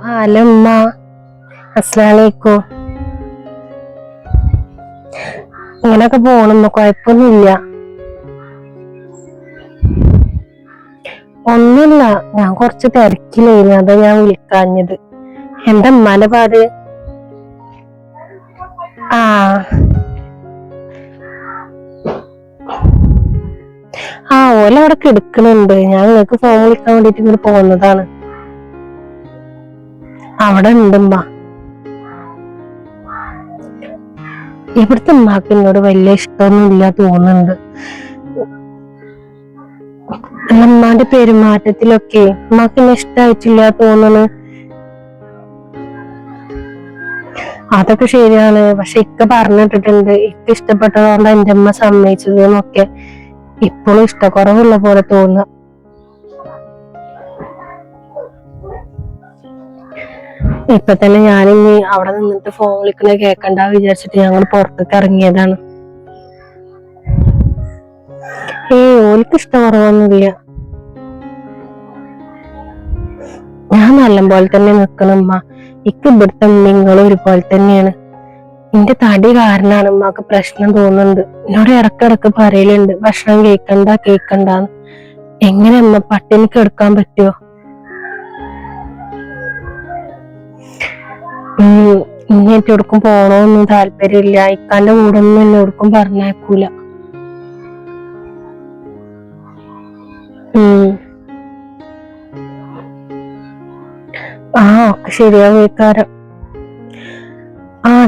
Hello ഉമ്മ, അസ്സലാമലൈക്കും. ഇങ്ങനൊക്കെ പോണുമ്മ, കൊഴപ്പൊന്നുമില്ല. ഒന്നുമില്ല, ഞാൻ കുറച്ച് തിരക്കിലായിരുന്നു, അതാ ഞാൻ വിളിക്കാഞ്ഞത്. എന്താ ഉമ്മാന്റെ പാട്? ആ ഓലവിടെ കിടക്കുന്നുണ്ട്. ഞാൻ നിങ്ങൾക്ക് ഫോൺ വിളിക്കാൻ വേണ്ടിട്ട് ഇങ്ങോട്ട് പോകുന്നതാണ്. അവിടെ ഉണ്ടുമ്മ. ഇവിടുത്തെ ഉമ്മാക്ക് എന്നോട് വലിയ ഇഷ്ടമൊന്നും ഇല്ല തോന്നുന്നുണ്ട്. ഉമ്മാന്റെ പെരുമാറ്റത്തിലൊക്കെ ഉമ്മാക്ക് എന്നെ ഇഷ്ടമായിട്ടില്ല തോന്നുന്നു. അതൊക്കെ ശരിയാണ്, പക്ഷെ ഇക്ക പറഞ്ഞിട്ടിട്ടുണ്ട് ഇക്ക ഇഷ്ടപ്പെട്ടതുകൊണ്ട് എന്റെ അമ്മ സമ്മതിച്ചത് എന്നൊക്കെ. ഇപ്പോഴും ഇഷ്ടക്കുറവുള്ള പോലെ തോന്നുക. ഇപ്പൊ തന്നെ ഞാനിനി അവിടെ നിന്നിട്ട് ഫോൺ വിളിക്കണ കേക്കണ്ട വിചാരിച്ചിട്ട് ഞങ്ങൾ പുറത്തേക്ക് ഇറങ്ങിയതാണ്. ഓൾക്ക് ഇഷ്ടക്കുറവൊന്നുമില്ല. ഞാൻ നല്ല പോലെ തന്നെ നിക്കണമ്മ. ഇക്ക് ഇവിടുത്തെ നിങ്ങളും ഒരുപോലെ തന്നെയാണ്. എന്റെ തടി കാരണമാണ് ഉമ്മക്ക് പ്രശ്നം തോന്നുന്നുണ്ട്. എന്നോട് ഇടക്കിടക്ക് പറയലുണ്ട് ഭക്ഷണം കേക്കണ്ടാന്ന്. എങ്ങനെ അമ്മ പട്ടിണിക്ക് എടുക്കാൻ പറ്റുമോ? ഇങ്ങോട്ട് എവിടേക്കും പോണോന്നും താല്പര്യമില്ല. ഇക്കാന്റെ കൂടെ ഒന്നും എന്നെ എവിടേക്കും പറഞ്ഞേക്കൂല. ഒക്കെ ശരിയാവും ഇക്കാരം.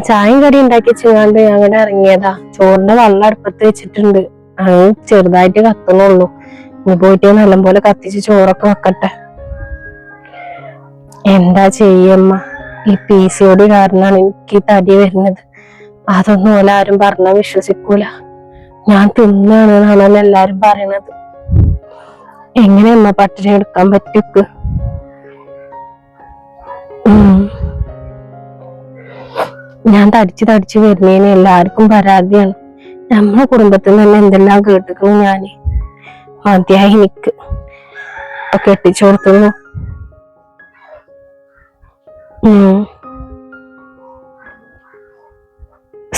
ചായയും കടി ഉണ്ടാക്കി വെച്ചാണ്ട് ഞങ്ങളുടെ ഇറങ്ങിയതാ. ചോറിന്റെ വെള്ളം അടുപ്പത്ത് വെച്ചിട്ടുണ്ട്, അത് ചെറുതായിട്ട് കത്തുന്നുള്ളൂ. ഇനി പോയിട്ട് നല്ലപോലെ കത്തിച്ച് ചോറൊക്കെ വെക്കട്ടെ. എന്താ ചെയ്യമ്മ, ഈ PCOD കാരണമാണ് എനിക്ക് തടി വരുന്നത്. അതൊന്നും പോലെ ആരും പറഞ്ഞാ വിശ്വസിക്കൂല. ഞാൻ തിന്നാണെന്നാണല്ലോ എല്ലാരും പറയണത്. എങ്ങനെയമ്മ പട്ടിണി എടുക്കാൻ പറ്റൂക്ക്? ഞാൻ തടിച്ച് വരുന്നതിന് എല്ലാവർക്കും പരാതിയാണ്. നമ്മളെ കുടുംബത്തിൽ നിന്ന് എന്തെല്ലാം കേട്ടിക്കണം ഞാന്. മതിയായി എനിക്ക് കെട്ടിച്ചു കൊടുത്തു.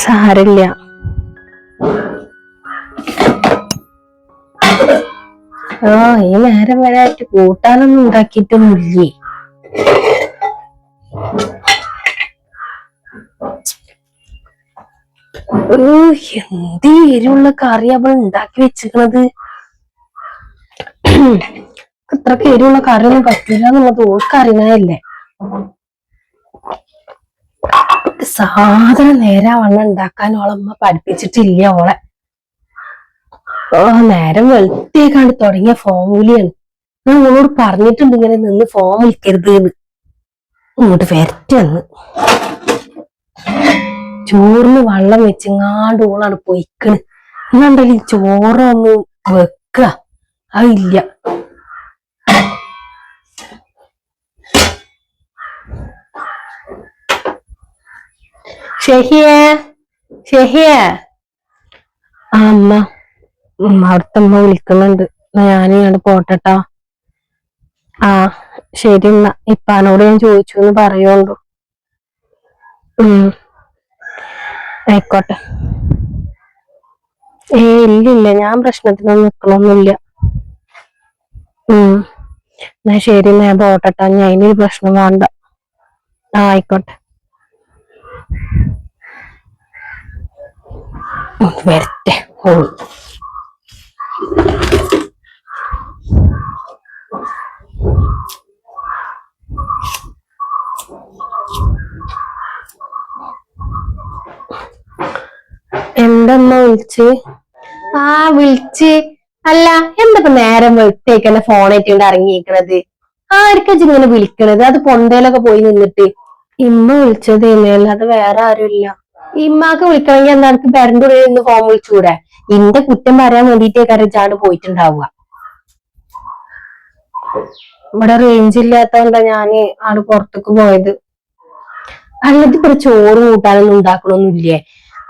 സാരില്ല. ഈ നേരം വരെ ആയിട്ട് കൂട്ടാനൊന്നും ഉണ്ടാക്കിയിട്ടൊന്നുമില്ലേ. എന്ത് എരിവുള്ള കറി അവൾ ഉണ്ടാക്കി വെച്ചിരിക്കണത്. ഇത്രക്ക് എരിവുള്ള കറിയൊന്നും പറ്റില്ല എന്നുള്ളത് ഓൾക്കറിയണല്ലേ. സാധനം നേരാവണ്ണം ഉണ്ടാക്കാൻ ഓളമ്മ പഠിപ്പിച്ചിട്ടില്ല ഓളെ. നേരം വെളുത്തേക്കാണ്ട് തുടങ്ങിയ ഫോൺ വിളിയാണ്. ഞാൻ ഓളോട് പറഞ്ഞിട്ടുണ്ട് ഇങ്ങനെ നിന്ന് ഫോൺ വിളിക്കരുത് എന്ന്. ഇങ്ങോട്ട് വരട്ടെന്ന് ചോറിന് വെള്ളം വെച്ചെങ്ങാണ്ട് ഓളാണ് പൊയ്ക്കണ്. എന്നുണ്ടെങ്കിൽ ചോറൊന്ന് വെക്ക അതില്ല. അമ്മ, അവിടുത്തെ അമ്മ വിളിക്കുന്നുണ്ട്. ഞാനിങ്ങോട്ട് പോട്ടെട്ടാ. ശരി എന്നാ. ഇപ്പാനോട് ഞാൻ ചോദിച്ചു എന്ന് പറയുള്ളൂ. ആയിക്കോട്ടെ. ഇല്ലില്ല, ഞാൻ പ്രശ്നത്തിനൊന്നും നിക്കണൊന്നുമില്ല. എന്നാ ശരി, ഞാൻ പോട്ടെട്ടാ. ഞാൻ അതിനൊരു പ്രശ്നം വേണ്ട. ആയിക്കോട്ടെ. വരട്ടെ. എന്തമ്മ വിളിച്ച്? വിളിച്ച് അല്ല, എന്തപ്പോ നേരം വെളുത്തേക്കന്നെ ഫോണായിട്ടുണ്ട് ഇറങ്ങിയിരിക്കണത്. ആർക്കാ ഇങ്ങനെ വിളിക്കണത്? അത് പൊന്തയിലൊക്കെ പോയി നിന്നിട്ട്. ഇമ്മ വിളിച്ചത് അല്ലാതെ വേറെ ആരുമില്ല. ഇമ്മാക്ക് വിളിക്കണമെങ്കിൽ എന്താ എനിക്ക് പേരന്റെ ഉള്ളിൽ നിന്ന് ഫോൺ വിളിച്ചുകൂടെ? ഇന്റെ കുറ്റം പറയാൻ വേണ്ടിട്ടേ കരച്ചാണ്ട് പോയിട്ടുണ്ടാവുക. ഇവിടെ റേഞ്ച് ഇല്ലാത്തോണ്ടാ ഞാന് ആള് പുറത്തേക്ക് പോയത്. അല്ലാതെ ഇപ്പൊ ചോറ് കൂട്ടാനൊന്നും ഉണ്ടാക്കണൊന്നുമില്ലേ?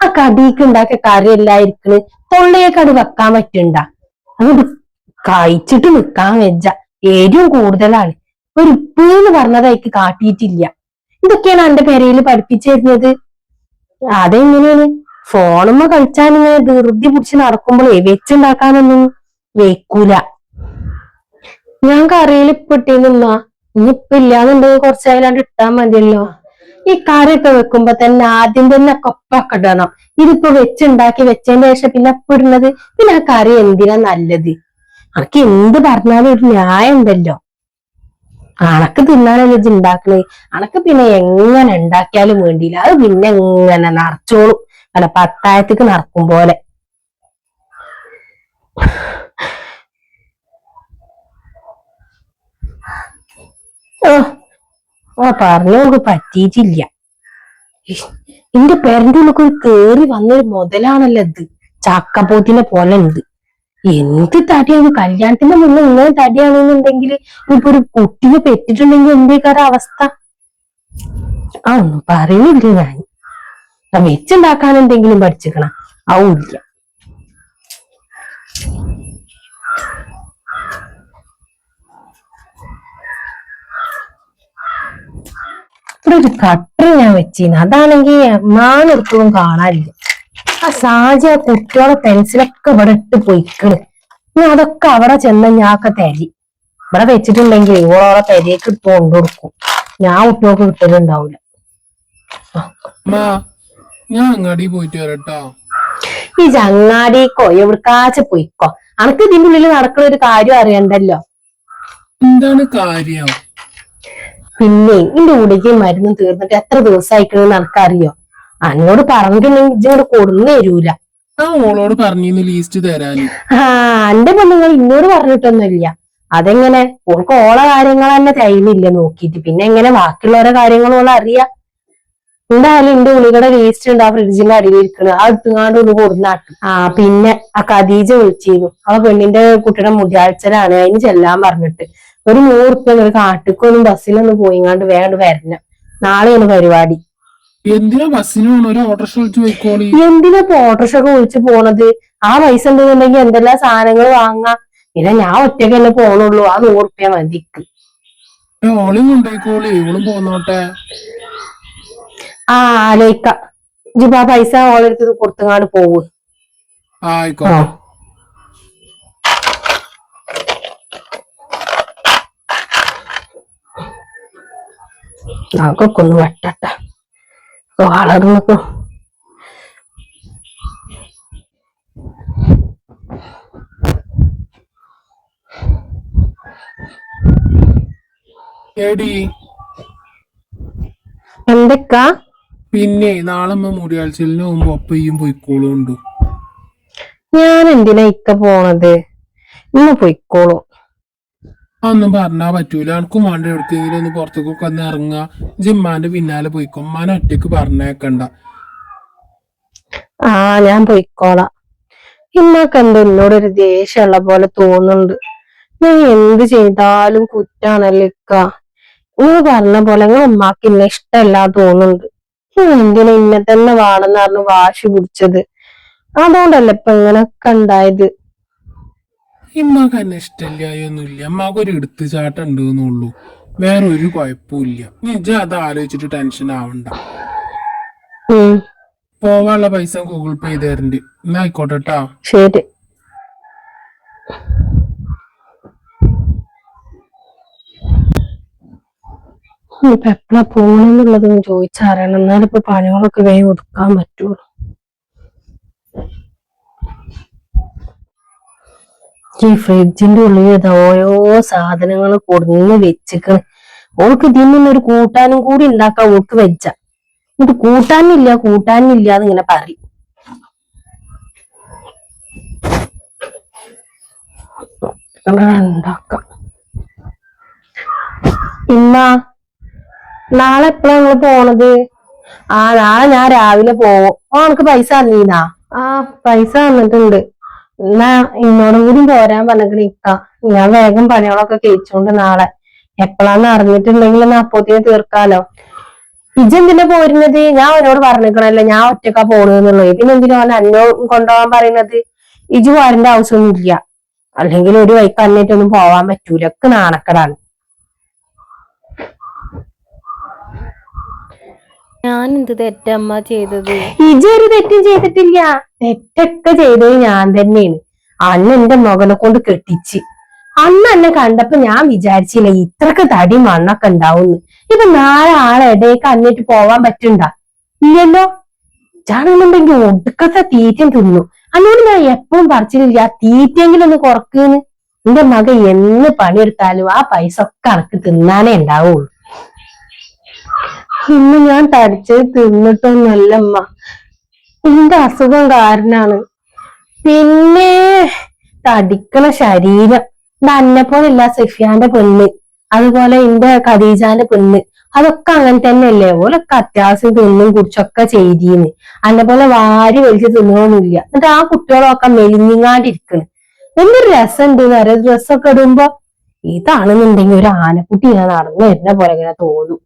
ആ കടിക്ക് ഉണ്ടാക്കിയ കറി എല്ലായിരിക്കണ് തൊള്ളയേക്കാട് വെക്കാൻ പറ്റണ്ട. അങ്ങോട്ട് കഴിച്ചിട്ട് നിക്കാൻ വെച്ച. എരിവും കൂടുതലാണ്. ഒരു ഉപ്പെന്ന് പറഞ്ഞത് അയക്ക് കാട്ടിയിട്ടില്ല. ഇതൊക്കെയാണ് എന്റെ പെരയിൽ പഠിപ്പിച്ചിരുന്നത്. അതെങ്ങനെയാണ് ഫോണുമ്മ കളിച്ചാനിങ്ങനെ ധൃതി പിടിച്ച് നടക്കുമ്പോഴേ വെച്ചുണ്ടാക്കാനൊന്നും വെക്കൂല. ഞാൻ കറിയിൽ ഇപ്പിട്ടിരുന്ന ഇനിയിപ്പൊ ഇല്ലാന്നുണ്ടെങ്കിൽ കുറച്ചായാലും ഇട്ടാ മതിയല്ലോ. ഈ കറിയൊക്കെ വെക്കുമ്പോ തന്നെ ആദ്യം തന്നെ കൊപ്പൊക്കെ ഇടണം. ഇതിപ്പോ വെച്ചുണ്ടാക്കി വെച്ചതിന് ശേഷം പിന്നെ ഇടുന്നത്, പിന്നെ ആ കറി എന്തിനാ നല്ലത്? അനക്ക് എന്ത് പറഞ്ഞാലും ഒരു ന്യായം ഉണ്ടല്ലോ. അണക്ക് തിന്നാനല്ലേ ഇത് ഉണ്ടാക്കണേ. അണക്ക് പിന്നെ എങ്ങനെ ഉണ്ടാക്കിയാലും വേണ്ടിയില്ല, അത് പിന്നെ എങ്ങനെ നിറച്ചോളും. അല്ല പത്തായത്തേക്ക് നടക്കും പോലെ. പറഞ്ഞു നമുക്ക് പറ്റിയിട്ടില്ല. എന്റെ പേരന്റെ ഉള്ളൊക്കെ ഒരു കേറി വന്നൊരു മുതലാണല്ലോ ഇത്. ചക്കപ്പോത്തിനെ പോലെ ഉണ്ട്. എന്ത് തടിയാണ്! കല്യാണത്തിന്റെ മുന്നേ ഇങ്ങനെ തടിയാണെന്നുണ്ടെങ്കിൽ ഇപ്പൊ ഒരു കുട്ടിയെ പെറ്റിട്ടുണ്ടെങ്കിൽ എന്തേക്കാര അവസ്ഥ? ഒന്നും പറയുന്നില്ല. ഞാൻ വെച്ചുണ്ടാക്കാൻ എന്തെങ്കിലും പഠിച്ചിക്കണം, ആവൂല്ല. ഇവിടെ ഒരു കട്ടർ ഞാൻ വെച്ചിരുന്നു, അതാണെങ്കിൽ എമ്മാനെടുത്തോളം കാണാനില്ല. ആ സാജി ആ കുട്ടിയോടെ പെൻസിലൊക്കെ ഇവിടെ ഇട്ട് പൊയ്ക്കണ്. ഞാൻ അതൊക്കെ അവിടെ ചെന്ന ഞാനൊക്കെ തരി ഇവിടെ വെച്ചിട്ടുണ്ടെങ്കിൽ ഓളോടെ പെരേക്ക് ഇട്ട് കൊണ്ടുകൊടുക്കും. ഞാൻ കുട്ടികൾക്ക് കിട്ടലുണ്ടാവൂല. ഞാൻ അങ്ങാടി പോയിട്ട് വരട്ടോ. ഈ ചങ്ങാടിക്കോ എവിടക്കാച്ച പോയിക്കോ, അനക്ക് ഇതിന്റെ ഉള്ളിൽ നടക്കുന്ന ഒരു കാര്യം അറിയണ്ടല്ലോ. എന്താണ് കാര്യം? പിന്നെ ഇതിന്റെ ഉള്ളിലേക്ക് മരുന്നും തീർന്നിട്ട് എത്ര ദിവസമായിക്കണെന്ന് എനക്കറിയോ? എന്നോട് പറഞ്ഞിട്ടുണ്ടെങ്കിൽ ഇങ്ങോട്ട് കൊടുന്നു തരൂല. ഓളോട് പറഞ്ഞു ലീസ്റ്റ് തരാന്. എന്റെ പെണ്ണുങ്ങൾ ഇന്നോട് പറഞ്ഞിട്ടൊന്നുമില്ല. അതെങ്ങനെ? ഓൾക്ക് ഓളെ കാര്യങ്ങൾ തന്നെ തയ്യുന്നില്ല നോക്കിയിട്ട്, പിന്നെ എങ്ങനെ ബാക്കിയുള്ളവരെ കാര്യങ്ങളും അറിയാ? എന്തായാലും എന്റെ ഉള്ളികളുടെ ലീസ്റ്റ് ഉണ്ട് ആ ഫ്രിഡ്ജിന്റെ അടിയിലിരിക്കുന്നത്, ആ എടുത്തുങ്ങാണ്ട് ഒന്ന് കൊടുന്നാട്ടും. പിന്നെ ആ ഖദീജ വിളിച്ചിരുന്നു, അവളെ പെണ്ണിന്റെ കുട്ടിയുടെ മുടിയാഴ്ചലാണ്, അതിന് ചെല്ലാൻ പറഞ്ഞിട്ട്. ഒരു 100 ഉറുപ്പ്യ കാട്ടിക്കൊന്നും ബസ്സിലൊന്നും പോയിങ്ങാണ്ട് വേഗം വരണം. നാളെയാണ് പരിപാടി. എന്തിനാ ബസ്സിന് ഒരു ഓട്ടോറിക്ഷ വിളിച്ച് പോയിക്കോളി. എന്തിനാ ഇപ്പൊ ഓട്ടോറിക്ഷ ഒക്കെ വിളിച്ച് പോണത്? ആ പൈസ ഉണ്ടെന്നുണ്ടെങ്കിൽ എന്തെല്ലാം സാധനങ്ങൾ വാങ്ങാം. പിന്നെ ഞാൻ ഒറ്റയ്ക്ക് തന്നെ പോണുള്ളൂ, ആ 100 ഉറുപ്പ്യ മതിക്ക്. ഓളും കൊണ്ടുപോയിക്കോളി, ഓളും പോന്നോട്ടെ. ആലോചിക്ക. ഇജിപ്പോ ആ പൈസ ഓളെടുത്ത് കൊടുത്തങ്ങാണ്ട് പോവ്. ആയിക്കോട്ടെ. അതൊക്കെ ഒന്ന് വെട്ടട്ടെ, വളർന്നു. എന്തൊക്കാ? പിന്നെ നാളെ മുടിയാഴ്ചലിന് പോകുമ്പോ ഒപ്പയും പോയിക്കോളുണ്ടു. ഞാൻ എന്തിനാ ഇക്ക പോണത്? ഇന്ന് പോയിക്കോളൂ. അതൊന്നും പറഞ്ഞാ പറ്റൂല. എനിക്കും വേണ്ട എവിടേക്കെങ്കിലും ഒന്ന് പുറത്തേക്കൊക്കെ ഒന്ന് ഇറങ്ങുക. ജിമ്മാന്റെ പിന്നാലെ പോയിക്കോ, ഉമ്മാനെ ഒറ്റക്ക് പറഞ്ഞേക്കണ്ട. ഞാൻ പോയിക്കോളാം. ഇന്നൊക്കെ എന്തോ എന്നോടൊരു ദേഷ്യമുള്ള പോലെ തോന്നുന്നുണ്ട്. ഞാൻ എന്ത് ചെയ്താലും കുറ്റാണല്ലോ ഇക്ക. നിങ്ങൾ പറഞ്ഞ പോലെ നിങ്ങൾ ഉമ്മാക്ക് ഇന്നെ ഇഷ്ടമല്ല തോന്നുന്നുണ്ട്. എന്തിനാ ഇന്നെ തന്നെ വേണമെന്ന് പറഞ്ഞു വാശി പിടിച്ചത്? അതുകൊണ്ടല്ല ഇപ്പൊ ഇങ്ങനൊക്കെ ഉണ്ടായത്. ഇമ്മാക്ക് എന്നെ ഇഷ്ടമില്ലായൊന്നുമില്ല. അമ്മാക്ക് ഒരു എടുത്തുചാട്ടം ഉണ്ടെന്നുള്ളൂ, വേറെ ഒരു കുഴപ്പമില്ല. നിജ അത് ആലോചിച്ചിട്ട് ടെൻഷൻ ആവണ്ട. പോവാനുള്ള പൈസ ഗൂഗിൾ പേ ചെയ്ത് തരണ്ട്. എന്നാ ആയിക്കോട്ടെട്ടാ. ശരി. ഇനിയിപ്പൊ എപ്പളാ പോണെന്നുള്ളതൊന്നും ചോദിച്ചറിയണം, എന്നാലിപ്പോ പണികളൊക്കെ വേഗം ഒതുക്കാൻ പറ്റുള്ളൂ. ഈ ഫ്രിഡ്ജിന്റെ ഉള്ളിൽ ഇത് ഓരോ സാധനങ്ങൾ കൊടുന്ന് വെച്ചിക്കണ്. ഓൾക്ക് ഇതിന്നൊരു കൂട്ടാനും കൂടി ഉണ്ടാക്കാൻ ഓൾക്ക് വെച്ച, ഇത് കൂട്ടാനില്ല കൂട്ടാനില്ല എന്ന് ഇങ്ങനെ പറയും. ഉണ്ടാക്കാം. നാളെ എപ്പോഴാ നിങ്ങള് പോണത്? നാളെ ഞാൻ രാവിലെ പോവും. എനിക്ക് പൈസ തന്നീനാ? പൈസ തന്നിട്ടുണ്ട്. എന്നാ ഇന്നോടും കൂടി പോരാൻ പറഞ്ഞിട്ട് ഇക്ക. ഞാൻ വേഗം പണികളൊക്കെ കഴിച്ചോണ്ട് നാളെ എപ്പോഴാന്ന് അറിഞ്ഞിട്ടുണ്ടെങ്കിൽ എന്നാ അപ്പോഴത്തേക്ക് തീർക്കാലോ. ഇജെന്തിനാ പോരുന്നത്? ഞാൻ അവനോട് പറഞ്ഞിക്കണല്ലോ ഞാൻ ഒറ്റക്കാ പോണെന്നുള്ളത്. പിന്നെ എന്തിനാ എന്നോ കൊണ്ടുപോകാൻ പറയുന്നത്? ഇജു പോരേണ്ട ആവശ്യമൊന്നും ഇല്ല. അല്ലെങ്കിൽ ഒരു വൈക്ക് അന്നേറ്റൊന്നും പോവാൻ പറ്റൂല, ഒക്കെ നാണക്കടാണ്. ഞാൻ എന്ത് തെറ്റമ്മ ചെയ്തത്? ഇജൊരു തെറ്റും ചെയ്തിട്ടില്ല. തെറ്റൊക്കെ ചെയ്തത് ഞാൻ തന്നെയാണ്. അന്ന് എന്റെ മകനെ കൊണ്ട് കെട്ടിച്ച്. അന്ന് എന്നെ കണ്ടപ്പോ ഞാൻ വിചാരിച്ചില്ല ഇത്രക്ക് തടി മണ്ണൊക്കെ ഉണ്ടാവുന്ന്. ഇപ്പൊ നാളെ ആളെ ഇടയ്ക്ക് അന്നിട്ട് പോവാൻ പറ്റണ്ട? ഇല്ലല്ലോ. ചാണെന്നുണ്ടെങ്കിൽ ഒടുക്കത്തെ തീറ്റം തിന്നു. അന്നോട് ഞാൻ എപ്പോഴും പറിച്ചില്ല തീറ്റെങ്കിലും ഒന്ന് കുറക്കുന്ന്. എന്റെ മകൻ എന്ന് പണിയെടുത്താലും ആ പൈസ ഒക്കെ അനക്ക് തിന്നാനേ ഉണ്ടാവുള്ളൂ. ഇന്ന് ഞാൻ തടിച്ചത് തിന്നിട്ടൊന്നല്ലമ്മ, എന്റെ അസുഖം കാരണാണ്. പിന്നെ തടിക്കണ ശരീരം അന്നെ പോലെയല്ല സഫിയാന്റെ പെണ്ണ്, അതുപോലെ എന്റെ ഖദീജാന്റെ പെണ്ണ്, അതൊക്കെ അങ്ങനെ തന്നെയല്ലേ. ഓലൊക്കെ അത്യാവശ്യം തിന്നും കുടിച്ചൊക്കെ ചെയ്തീന്ന്. അന്നെ പോലെ വാരി വലിച്ച് തിന്നൊന്നുമില്ല. എന്നിട്ട് ആ കുട്ടികളൊക്കെ മെലിഞ്ഞിങ്ങാണ്ടിരിക്കണ്. എന്തൊരു രസം ഉണ്ട് വേറെ ഡ്രസ്സൊക്കെ ഇടുമ്പോ. ഇതാണെന്നുണ്ടെങ്കിൽ ഒരു ആനക്കുട്ടി ഇങ്ങനെ നടന്നു വരുന്ന പോലെ ഇങ്ങനെ തോന്നും.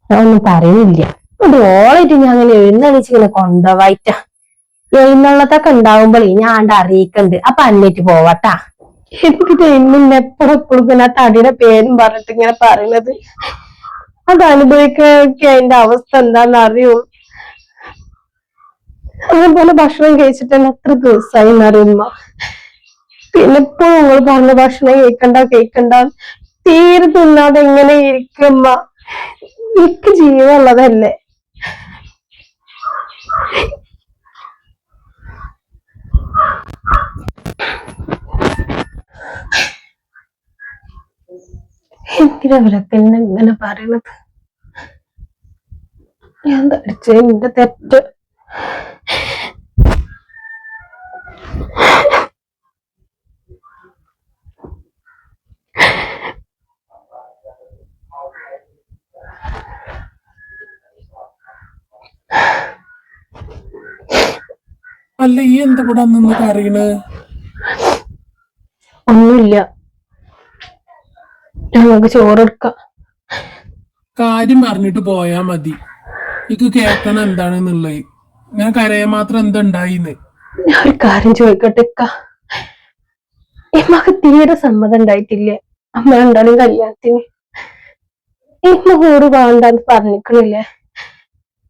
ഞാൻ ഒന്നും പറയുന്നില്ല. ഒരു ഓളായിട്ട് ഞാൻ അങ്ങനെ എഴുന്നള്ളിച്ച് ഇങ്ങനെ കൊണ്ടുപോവായിട്ട. എഴുന്നള്ളത്തൊക്കെ ഉണ്ടാവുമ്പോഴേ ഞാൻ അറിയിക്കണ്ട്. അപ്പൊ അന്നേറ്റ് പോവട്ടാ. എനിക്ക് ഇന്നില്ല എപ്പോഴും ഇങ്ങനെ ആ തടിയുടെ പേരും പറഞ്ഞിട്ട് ഇങ്ങനെ പറയണത്. അത് അനുഭവിക്കാനൊക്കെ അതിന്റെ അവസ്ഥ എന്താന്ന് അറിയുള്ളൂ. അതേപോലെ ഭക്ഷണം കഴിച്ചിട്ട് തന്നെ എത്ര ദിവസമായി എന്നറിയുമ്പ. പിന്നെ ഇപ്പോഴും നിങ്ങൾ പറഞ്ഞ ഭക്ഷണം കേൾക്കണ്ട തീരെ തിന്നാതെ എങ്ങനെ ഇരിക്കുമ്പ. എനിക്ക് ജീവനുള്ളതല്ലേ. എന്തിനാ ഇവരൊക്കെ എന്നെ ഇങ്ങനെ പറയണത്? ഞാൻ തടിച്ചതിന്റെ തെറ്റ്. അല്ല ഈ എന്താ ഇവിടെ നിന്ന് കരയണ്? ഒന്നുമില്ല, ഞങ്ങൾക്ക് ചോറെടുക്കാം. കാര്യം പറഞ്ഞിട്ട് പോയാ മതി. എനിക്ക് കേക്കണം എന്താണെന്നുള്ളത്. ഞാൻ കരയാൻ മാത്രം എന്താ ഉണ്ടായിന്ന്? ഞാൻ ഒരു കാര്യം ചോദിക്കട്ടെ. ഇമ്മക്ക് തീരെ സമ്മതം ഉണ്ടായിട്ടില്ലേ അമ്മ ഉണ്ടാലും കല്യാണത്തിന്? ഇമ്മ കൂറ് വേണ്ടെന്ന് പറഞ്ഞിക്കണില്ലേ?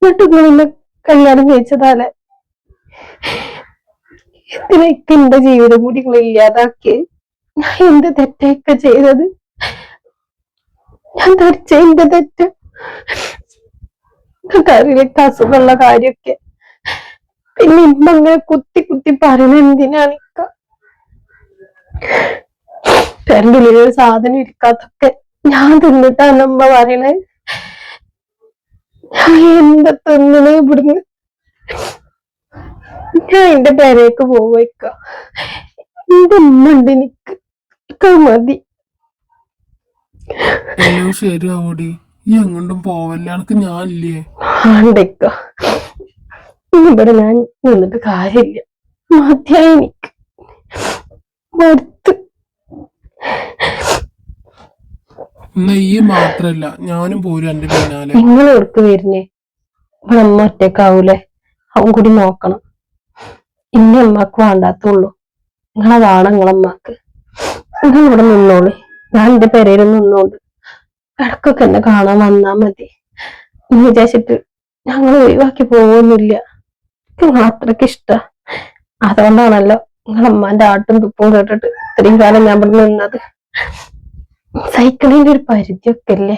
എന്നിട്ട് ഇങ്ങനെ കല്യാണം കഴിച്ചതാലേ? എന്തിനൊക്കെ എന്റെ ജീവിതം കൂടി നിങ്ങൾ ഇല്ലാതാക്കി? ഞാൻ എന്ത് തെറ്റൊക്കെ ചെയ്തത്? ഞാൻ ധരിച്ച എന്റെ തെറ്റ്. കറിയിലേക്ക് അസുഖമുള്ള കാര്യൊക്കെ പിന്നെ ഇമ്മ അങ്ങനെ കുത്തി കുത്തി പറയണ എന്തിനാണിക്ക? എന്റെ ഉള്ളിൽ ഒരു സാധനം ഇരിക്കാത്തൊക്കെ ഞാൻ തിന്നിട്ടാണ് അമ്മ പറയണേ. ഞാൻ എന്താ തിന്നണേ ഇവിടുന്ന്? ഞാൻ എന്റെ പേരേക്ക് പോവേക്ക. എന്റെ ഉമ്മ ഉണ്ട് എനിക്ക് മതി. എല്ലാം ശരിയാവൂടി. ഈ എങ്ങോട്ടും പോവല്ല. എനക്ക് ഞാനില്ലേ? ആണ്ടേക്ക ഇവിടെ ഞാൻ നിന്നിട്ട് കാര്യമില്ല. മതിയായി എനിക്ക് മടുത്ത്. എന്നാ ഈ മാത്രല്ല ഞാനും പോരും എന്റെ പിന്നാലെ. നിങ്ങൾ എവിടേക്ക് വരുന്നേ? ഇവിടെ അമ്മ ഒറ്റക്കാവൂലേ? അവൻ കൂടി നോക്കണം. ഇന്നെ അമ്മക്ക് വേണ്ടാത്തുള്ളൂ. നിങ്ങളതാണ് നിങ്ങളമ്മക്ക്. നിങ്ങൾ ഇവിടെ നിന്നോളി, ഞാൻ എന്റെ പെരയിൽ നിന്നോണ്ട് ഇടക്കൊക്കെ എന്നെ കാണാൻ വന്നാ മതി എന്ന് വിചാരിച്ചിട്ട് ഞങ്ങൾ ഒഴിവാക്കി പോവൊന്നുമില്ല. നിങ്ങൾ അത്രക്ക് ഇഷ്ട. അതുകൊണ്ടാണല്ലോ നിങ്ങളമ്മന്റെ ആട്ടും തുപ്പും കേട്ടിട്ട് ഇത്രയും കാലം ഞാൻ ഇവിടെ നിന്നത്. സൈക്കിളിന്റെ ഒരു പരിധിയൊക്കെ അല്ലേ,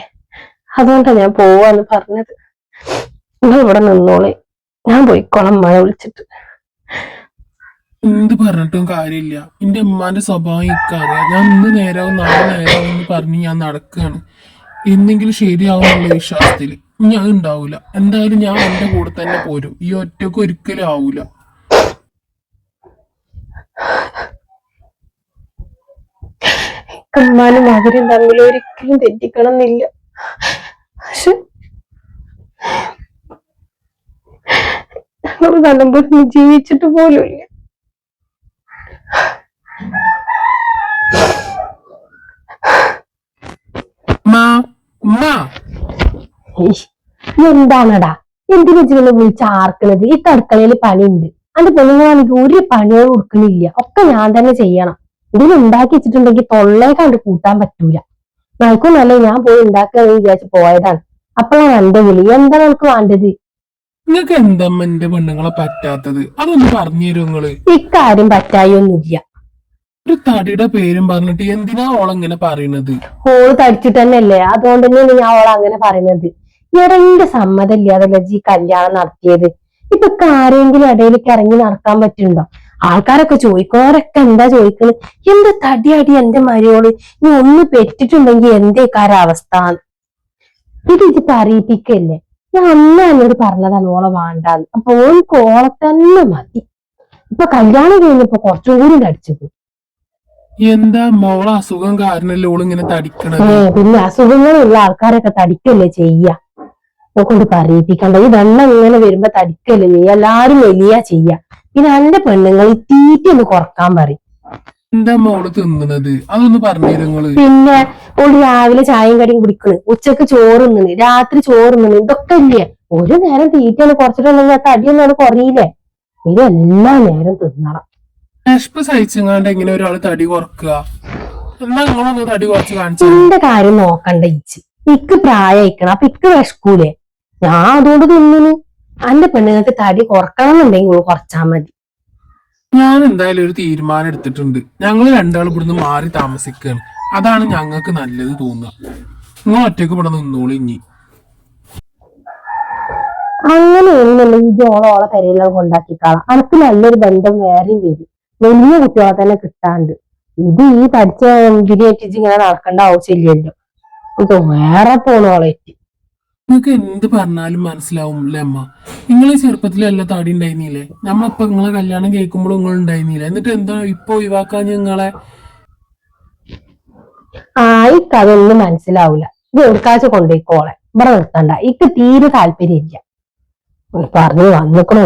അതുകൊണ്ടാണ് ഞാൻ പോവാന്ന് പറഞ്ഞത്. നിങ്ങൾ ഇവിടെ നിന്നോളി, ഞാൻ പോയിക്കോളാം മഴ വിളിച്ചിട്ട്. എന്ത് പറഞ്ഞിട്ടും കാര്യമില്ല. എന്റെ ഉമ്മാന്റെ സ്വഭാവം എനിക്കറിയാം. ഞാൻ ഇന്ന് നേരാവും നാളെ നേരാവും എന്ന് പറഞ്ഞ് ഞാൻ നടക്കുകയാണ്. എന്തെങ്കിലും ശരിയാവും എന്നുള്ള വിശ്വാസത്തില് ഞാൻ ഉണ്ടാവൂല. എന്തായാലും ഞാൻ എന്റെ കൂടെ തന്നെ പോരും. ഈ ഒറ്റക്ക് ഒരിക്കലും ആവൂല. ഉമ്മാനും മകനും തമ്മിൽ ഒരിക്കലും തെറ്റിക്കണം എന്നില്ല. പക്ഷെ ഞങ്ങൾ നല്ലപോലെ ജീവിച്ചിട്ട് പോലും ഇല്ല. എന്താണടാ എന്തിനാ ഇങ്ങനെ വിളിച്ച് ആർക്കണത്? ഈ അടുക്കളയിൽ പണിയുണ്ട്. അതിന്റെ പെണ്ണുങ്ങളാണെങ്കിൽ ഒരു പണികളും കൊടുക്കണില്ല. ഒക്കെ ഞാൻ തന്നെ ചെയ്യണം. ഇതിൽ ഉണ്ടാക്കി വെച്ചിട്ടുണ്ടെങ്കിൽ തൊള്ളേ കണ്ട് കൂട്ടാൻ പറ്റൂല. നയിക്കും നല്ല ഞാൻ പോയി ഉണ്ടാക്കുക വിചാരിച്ച് പോയതാണ്. അപ്പോഴാണ് എന്റെ വിളി. എന്താ നമുക്ക് വേണ്ടത്? നിങ്ങൾക്ക് എന്തമ്മ എന്റെ പെണ്ണുങ്ങളെ പറ്റാത്തത്? അതൊന്ന് പറഞ്ഞു തരും നിങ്ങള്. ഇക്കാര്യം പറ്റായൊന്നുമില്ല. ഒരു തടിയുടെ പേരും പറഞ്ഞിട്ട് എന്തിനാ ഓളങ്ങനെ പറയണത്? ഓള് തടിച്ചിട്ട് തന്നെയല്ലേ, അതുകൊണ്ട് തന്നെയാണ് ഞാൻ ഓളെ അങ്ങനെ പറയുന്നത്. എന്റെ സമ്മതം ഇല്ലാതല്ലേ ഈ കല്യാണം നടത്തിയത്. ഇപ്പൊ ആരെങ്കിലും ഇടയിലേക്ക് ഇറങ്ങി നടക്കാൻ പറ്റുന്നുണ്ടോ? ആൾക്കാരൊക്കെ ചോദിക്കുന്നവരൊക്കെ എന്താ ചോദിക്കുന്നത്, എന്ത് തടിയാടി എന്റെ മരിയോള്, നീ ഒന്ന് പെറ്റിട്ടുണ്ടെങ്കിൽ എന്തേക്കാര അവസ്ഥ. ഇത് പറയിപ്പിക്കല്ലേ. ഞാൻ അന്ന് എന്നോട് പറഞ്ഞതാണ് ഓളെ വേണ്ടാന്ന്. അപ്പൊ ഓൾക്ക് ഓളെ തന്നെ മതി. ഇപ്പൊ കല്യാണം കഴിഞ്ഞപ്പോ കുറച്ചും കൂടി തടിച്ചു. എന്താ മോളെ അസുഖം കാരണല്ലേ ഓളിങ്ങനെ തടിക്കണത്? പിന്നെ അസുഖങ്ങളുള്ള ആൾക്കാരൊക്കെ തടിക്കല്ലേ ചെയ്യ. കൊണ്ട് പറയിപ്പിക്കണ്ട. ഈ വെള്ളം ഇങ്ങനെ വരുമ്പോ തടിക്കല്ലേ ചെയ്യ, എല്ലാരും വലിയ ചെയ്യ. പിന്നെ എന്റെ പെണ്ണുങ്ങൾ തീറ്റ ഒന്ന് കുറക്കാൻ പറയും. എന്താ മോള് തിന്നണത്? അതൊന്ന് പറഞ്ഞു തരും നിങ്ങള്. പിന്നെ ഓള് രാവിലെ ചായയും കടിയും കുടിക്കണ്, ഉച്ചക്ക് ചോറ് തിന്നണ്, രാത്രി ചോറ് തിന്നണ്, ഇതൊക്കെ ഇല്ലേ. ഒരു നേരം തീറ്റ ഒന്ന് കുറച്ചിട്ടുണ്ടെങ്കിൽ തടിയൊന്നും അത് കുറയില്ലേ. ഇതെല്ലാ നേരം തിന്നണം. വിശപ്പ് സഹിച്ചങ്ങാണ്ട് എങ്ങനെ ഒരാള് തടി കുറക്കുക? എന്നാ നിങ്ങളൊന്ന് തടി കുറച്ച് കാണിച്ചു. എന്റെ കാര്യം നോക്കണ്ട ഇച്ച്. ഇക്ക് പ്രായയിക്കണം, അപ്പൊ ഇക്ക് വിശക്കൂലേ. ഞാൻ അതുകൊണ്ട് തിന്നിന്. എന്റെ പെണ്ണുങ്ങൾക്ക് തടി കുറക്കണം എന്നുണ്ടെങ്കിൽ കുറച്ചാ മതി. ഞാൻ എന്തായാലും ഒരു തീരുമാനം എടുത്തിട്ടുണ്ട്. ഞങ്ങൾ രണ്ടാളും ഇവിടുന്ന് മാറി താമസിക്കുകയാണ്. അതാണ് ഞങ്ങൾക്ക് നല്ലത് തോന്നുക. നിങ്ങൾ ഒറ്റക്ക് ഇവിടെ നിന്നോളൂ ഇനി. അങ്ങനെയാണെന്നുണ്ടെങ്കിൽ ഈ ഓളോളെ പെരയിലൊക്കെ കൊണ്ടാക്കിക്കാളാം. അനക്ക് നല്ലൊരു ബന്ധം വേറെയും വരും. വലിയ കുട്ടികളെ തന്നെ കിട്ടാണ്ട്. ഇത് ഈ പഠിച്ച ഗിരിയേറ്റിച്ച് ഇങ്ങനെ നടക്കേണ്ട ആവശ്യമില്ലല്ലോ. ഇത് വേറെ പോണോളേറ്റ്. നിങ്ങൾക്ക് എന്ത് പറഞ്ഞാലും മനസ്സിലാവുമല്ലേ അമ്മ? നിങ്ങൾ ചെറുപ്പത്തിലല്ല തടി ഉണ്ടായിരുന്നില്ലേ? നമ്മളിപ്പോ നിങ്ങളെ കല്യാണം കേൾക്കുമ്പോഴും നിങ്ങൾ ഉണ്ടായിരുന്നില്ല. എന്നിട്ട് എന്താ ഇപ്പൊ ഒഴിവാക്കാൻ നിങ്ങളെ? ഇക്ക് അതൊന്നും മനസ്സിലാവൂല. ഇത് എവിടുക്കാച്ച കൊണ്ടുപോയിക്കോളെ. ഇവിടെ നിർത്തണ്ട. ഇക്ക് തീരെ താല്പര്യമില്ല. പറഞ്ഞു വന്നിക്കണോ.